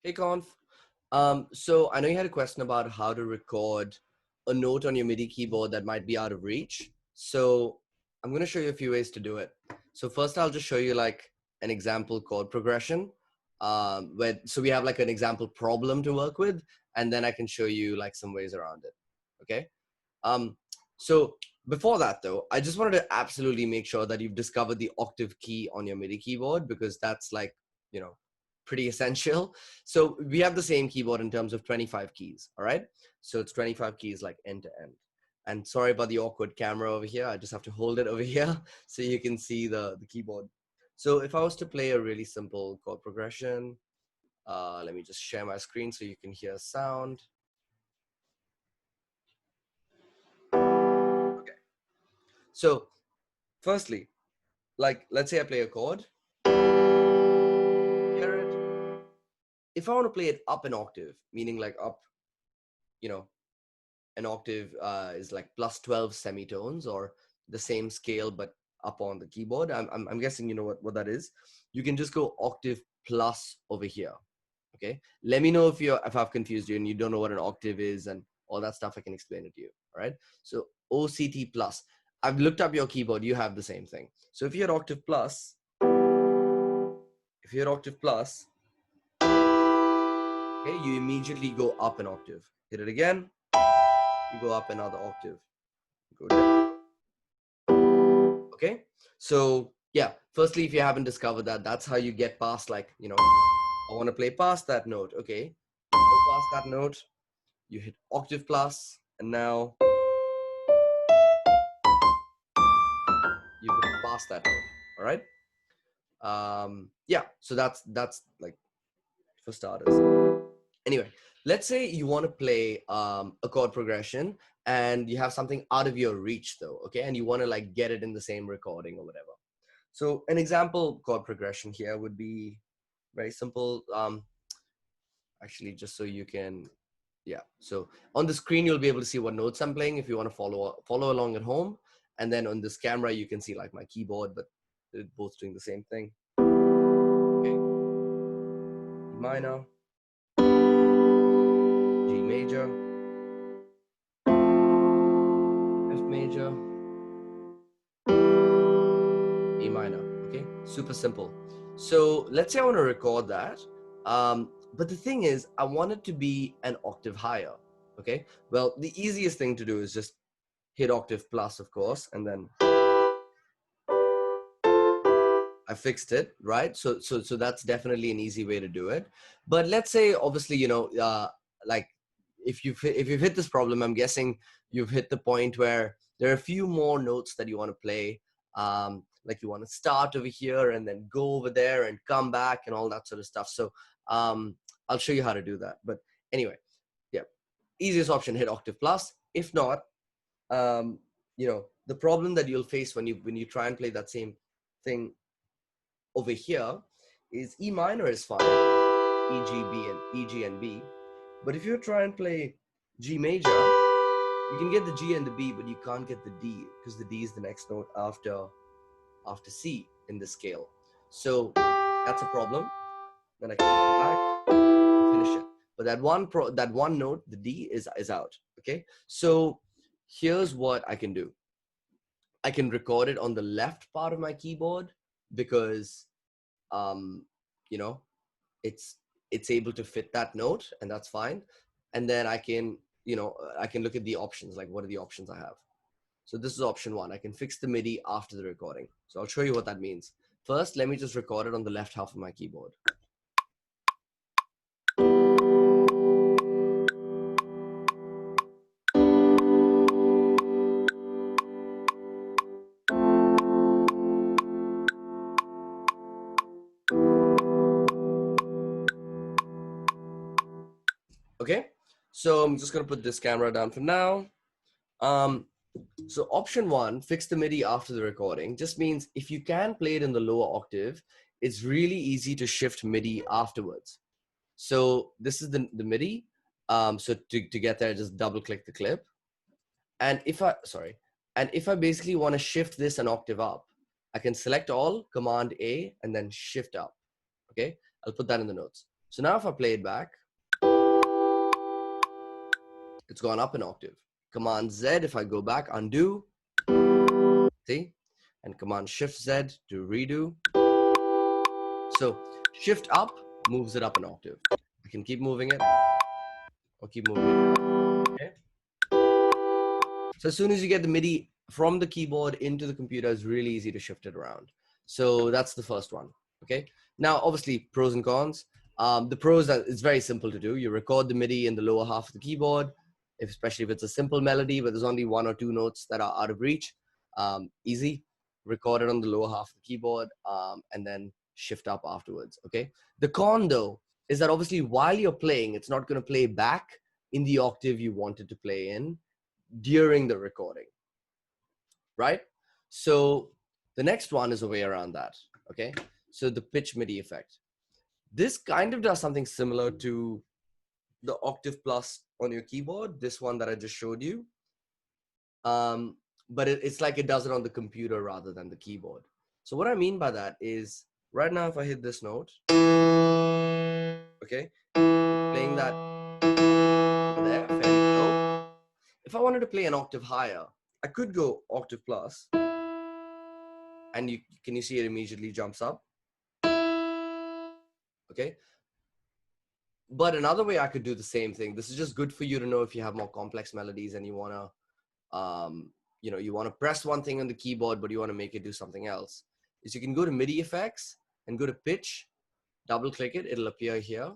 Hey, Conf. So I know you had a question about how to record a note on your MIDI keyboard that might be out of reach. So I'm going to show you a few ways to do it. So first, I'll just show you like an example chord progression. So we have like an example problem to work with, and then I can show you like some ways around it. Okay. Um, so before that though, I just wanted to absolutely make sure that you've discovered the octave key on your MIDI keyboard, because that's like, you know, pretty essential. So we have the same keyboard in terms of 25 keys. All right. So it's 25 keys like end to end. And sorry about the awkward camera over here. I just have to hold it over here so you can see the keyboard. So if I was to play a really simple chord progression, let me just share my screen so you can hear sound. Okay. So firstly, like let's say I play a chord. Hear it. If I want to play it up an octave, meaning like up, you know, an octave is like plus 12 semitones, or the same scale but up on the keyboard. I'm guessing you know what that is. You can just go octave plus over here. Okay, let me know if I've confused you and you don't know what an octave is and all that stuff. I can explain it to you. All right, so OCT plus. I've looked up your keyboard, you have the same thing. So if you're octave plus, okay, you immediately go up an octave. Hit it again, you go up another octave. Go down. Okay, so yeah, firstly, if you haven't discovered that, that's how you get past, like, you know, I want to play past that note. Okay, go past that note, you hit octave plus, and now you go past that note. All right. Yeah, so that's like for starters. Anyway, let's say you want to play a chord progression and you have something out of your reach though. Okay, and you want to like get it in the same recording or whatever. So an example chord progression here would be very simple. Actually, just so you can, yeah. So on the screen, you'll be able to see what notes I'm playing if you want to follow along at home. And then on this camera, you can see like my keyboard, but they're both doing the same thing. Okay. E minor, G major, F major, A minor. Okay, super simple. So let's say I want to record that. But the thing is, I want it to be an octave higher. Okay, well, the easiest thing to do is just hit octave plus, of course, and then I fixed it, right? So that's definitely an easy way to do it. But let's say, obviously, you know, like if you've hit this problem, I'm guessing you've hit the point where there are a few more notes that you want to play. Like you want to start over here and then go over there and come back and all that sort of stuff. So I'll show you how to do that. But anyway, yeah, easiest option, hit octave plus. If not, you know, the problem that you'll face when you try and play that same thing over here is E minor is fine, E, G, B, and E, G, and B. But if you try and play G major, you can get the G and the B, but you can't get the D, because the D is the next note after C in the scale. So that's a problem. Then I can go back and finish it. But that one note, the D, is out. Okay. So here's what I can do. I can record it on the left part of my keyboard because you know, it's able to fit that note, and that's fine. And then I can, you know, I can look at the options, like what are the options I have. So this is option one. I can fix the MIDI after the recording. So I'll show you what that means. First, let me just record it on the left half of my keyboard. Okay, so I'm just gonna put this camera down for now. So option one, fix the MIDI after the recording, just means if you can play it in the lower octave, it's really easy to shift MIDI afterwards. So this is the MIDI. So to get there, just double click the clip. And if I basically want to shift this an octave up, I can select all, Command A, and then shift up. Okay, I'll put that in the notes. So now if I play it back, it's gone up an octave. Command Z, if I go back, undo, see? And Command Shift Z to redo. So Shift up moves it up an octave. I can keep moving it or keep moving it down. Okay. So as soon as you get the MIDI from the keyboard into the computer, it's really easy to shift it around. So that's the first one. Okay. Now, obviously, pros and cons. The pros are it's very simple to do. You record the MIDI in the lower half of the keyboard, especially if it's a simple melody, but there's only 1 or 2 notes that are out of reach. Easy. Record it on the lower half of the keyboard, and then shift up afterwards. Okay. The con, though, is that obviously while you're playing, it's not going to play back in the octave you wanted to play in during the recording, right? So the next one is a way around that. Okay. So the pitch MIDI effect. This kind of does something similar to the octave plus on your keyboard, this one that I just showed you. But it's like it does it on the computer rather than the keyboard. So what I mean by that is right now, if I hit this note, okay, playing that there, fairly low. If I wanted to play an octave higher, I could go octave plus, and can you see it immediately jumps up? Okay. But another way I could do the same thing. This is just good for you to know if you have more complex melodies and you want to, you want to press one thing on the keyboard, but you want to make it do something else. Is you can go to MIDI effects and go to pitch, double click it, it'll appear here,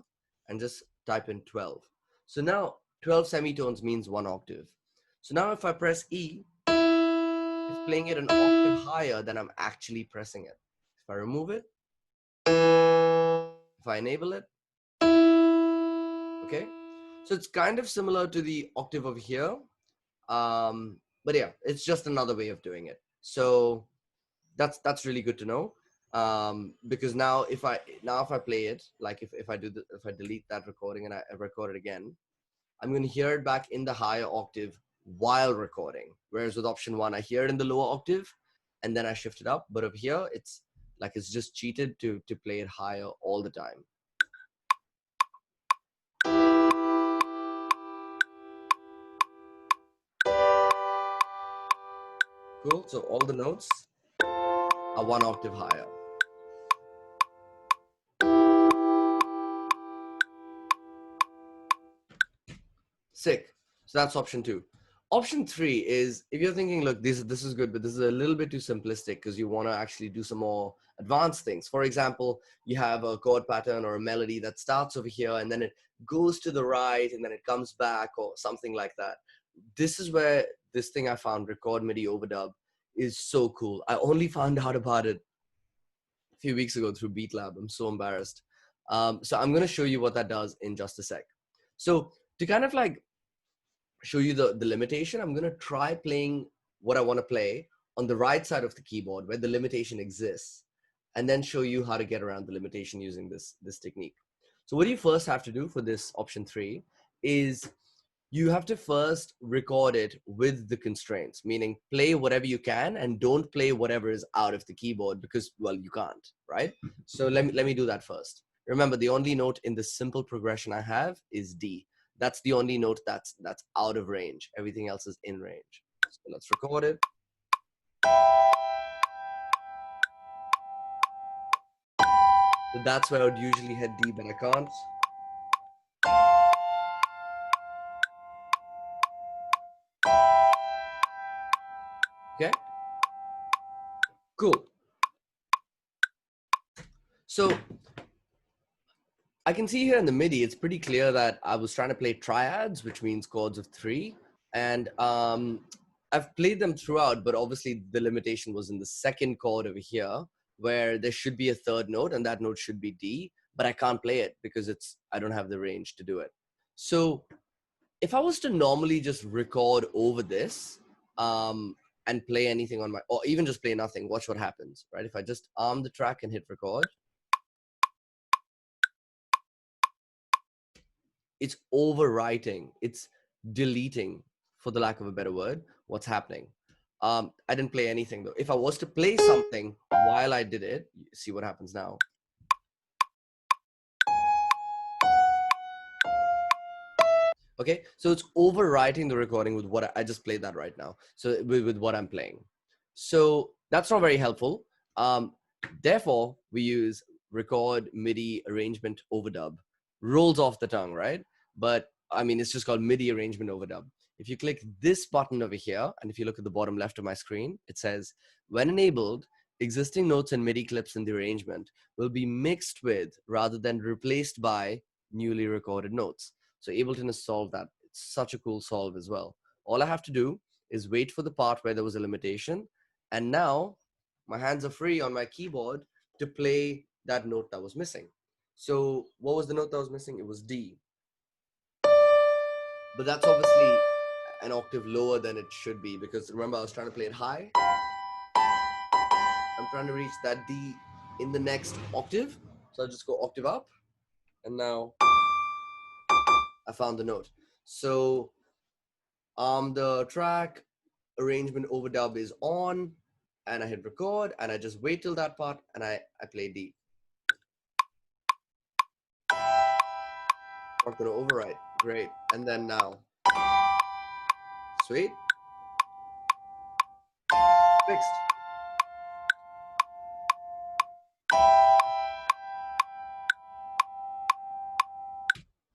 and just type in 12. So now 12 semitones means 1 octave. So now if I press E, it's playing it an octave higher than I'm actually pressing it. If I remove it, if I enable it, okay. So it's kind of similar to the octave over here. But yeah, it's just another way of doing it. So that's really good to know. Because now if I play it, like if I delete that recording and I record it again, I'm going to hear it back in the higher octave while recording. Whereas with option 1, I hear it in the lower octave and then I shift it up. But over here, it's like it's just cheated to play it higher all the time. Cool. So all the notes are 1 octave higher. Sick. So that's option 2. Option 3 is if you're thinking, look, this is good, but this is a little bit too simplistic because you want to actually do some more advanced things. For example, you have a chord pattern or a melody that starts over here and then it goes to the right and then it comes back or something like that. This is where this thing I found, Record MIDI Overdub, is so cool. I only found out about it a few weeks ago through BeatLab. I'm so embarrassed. So I'm going to show you what that does in just a sec. So to kind of like show you the limitation, I'm going to try playing what I want to play on the right side of the keyboard where the limitation exists, and then show you how to get around the limitation using this technique. So what you first have to do for this option 3 is you have to first record it with the constraints, meaning play whatever you can and don't play whatever is out of the keyboard because, well, you can't, right? So let me do that first. Remember, the only note in the simple progression I have is D. That's the only note that's out of range. Everything else is in range. So let's record it. So that's where I would usually hit D, but I can't. Okay. Cool. So I can see here in the MIDI, it's pretty clear that I was trying to play triads, which means chords of 3. And I've played them throughout, but obviously the limitation was in the second chord over here, where there should be a third note, and that note should be D, but I can't play it because I don't have the range to do it. So if I was to normally just record over this and play anything on or even just play nothing, watch what happens, right? If I just arm the track and hit record, it's overwriting, it's deleting, for the lack of a better word, what's happening. I didn't play anything though. If I was to play something while I did it, see what happens now. Okay, so it's overwriting the recording with what I just played that right now. So with what I'm playing. So that's not very helpful. Therefore, we use record MIDI arrangement overdub. Rolls off the tongue, right? But I mean, it's just called MIDI arrangement overdub. If you click this button over here, and if you look at the bottom left of my screen, it says, when enabled, existing notes and MIDI clips in the arrangement will be mixed with rather than replaced by newly recorded notes. So Ableton has solved that. It's such a cool solve as well. All I have to do is wait for the part where there was a limitation. And now my hands are free on my keyboard to play that note that was missing. So what was the note that was missing? It was D. But that's obviously an octave lower than it should be, because remember I was trying to play it high. I'm trying to reach that D in the next octave. So I'll just go octave up. And now I found the note. So the track arrangement overdub is on, and I hit record, and I just wait till that part, and I play D. Not gonna overwrite. Great. And then now. Sweet. Fixed.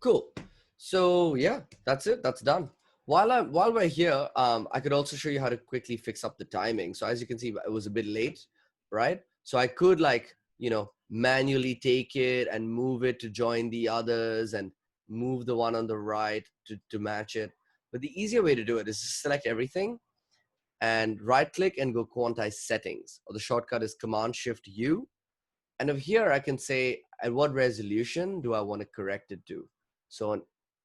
Cool. So yeah, that's it. That's done. While we're here, I could also show you how to quickly fix up the timing. So as you can see, it was a bit late, right? So I could, like, manually take it and move it to join the others and move the one on the right to match it. But the easier way to do it is just select everything and right click and go quantize settings, or the shortcut is Command Shift U. And over here, I can say, at what resolution do I want to correct it to? So on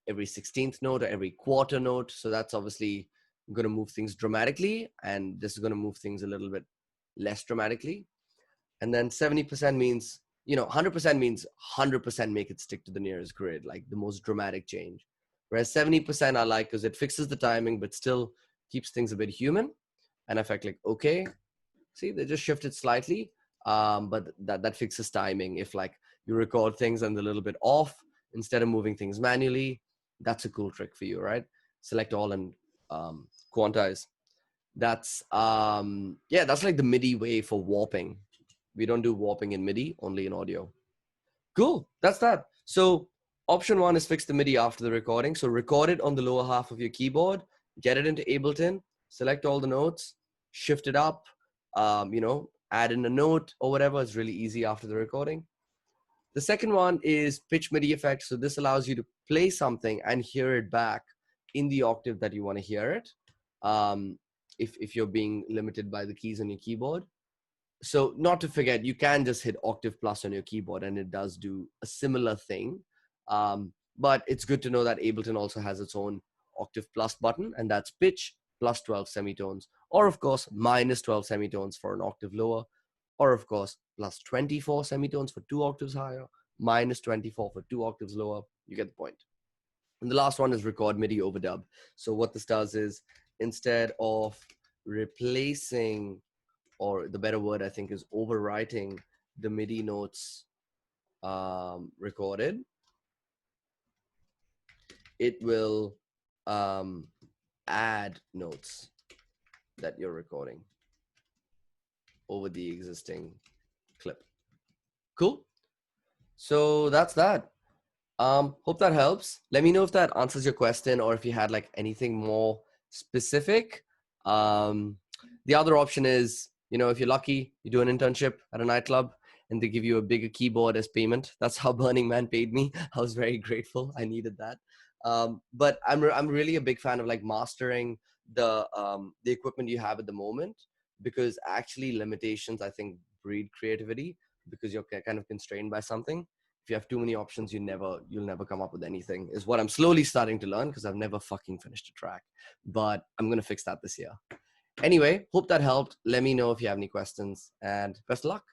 every 16th note or every quarter note. So that's obviously going to move things dramatically. And this is going to move things a little bit less dramatically. And then 70% means, 100% means 100% make it stick to the nearest grid, like the most dramatic change. Whereas 70% I like because it fixes the timing, but still keeps things a bit human. And if I click OK, see, they just shifted slightly. But that fixes timing. If like you record things and they're a little bit off, instead of moving things manually, that's a cool trick for you, right? Select all and quantize. That's that's like the MIDI way for warping. We don't do warping in MIDI, only in audio. Cool, that's that. So option one is fix the MIDI after the recording. So record it on the lower half of your keyboard, get it into Ableton, select all the notes, shift it up, add in a note or whatever. It's really easy after the recording. The second one is pitch MIDI effect. So this allows you to play something and hear it back in the octave that you want to hear it. If you're being limited by the keys on your keyboard. So not to forget, you can just hit octave plus on your keyboard and it does do a similar thing. But it's good to know that Ableton also has its own octave plus button, and that's pitch plus 12 semitones, or of course minus 12 semitones for an octave lower, or of course plus 24 semitones for 2 octaves higher, minus 24 for 2 octaves lower. You get the point. And the last one is record MIDI overdub. So what this does is, instead of replacing, or the better word I think is overwriting, the MIDI notes recorded, it will add notes that you're recording over the existing clip. Cool. So that's that. Hope that helps. Let me know if that answers your question, or if you had like anything more specific. The other option is, if you're lucky, you do an internship at a nightclub and they give you a bigger keyboard as payment. That's how Burning Man paid me. I was very grateful. I needed that. But I'm really a big fan of like mastering the equipment you have at the moment, because actually limitations, I think, breed creativity, because you're kind of constrained by something. If you have too many options, you'll never come up with anything, is what I'm slowly starting to learn, because I've never fucking finished a track. But I'm going to fix that this year. Anyway, hope that helped. Let me know if you have any questions, and best of luck.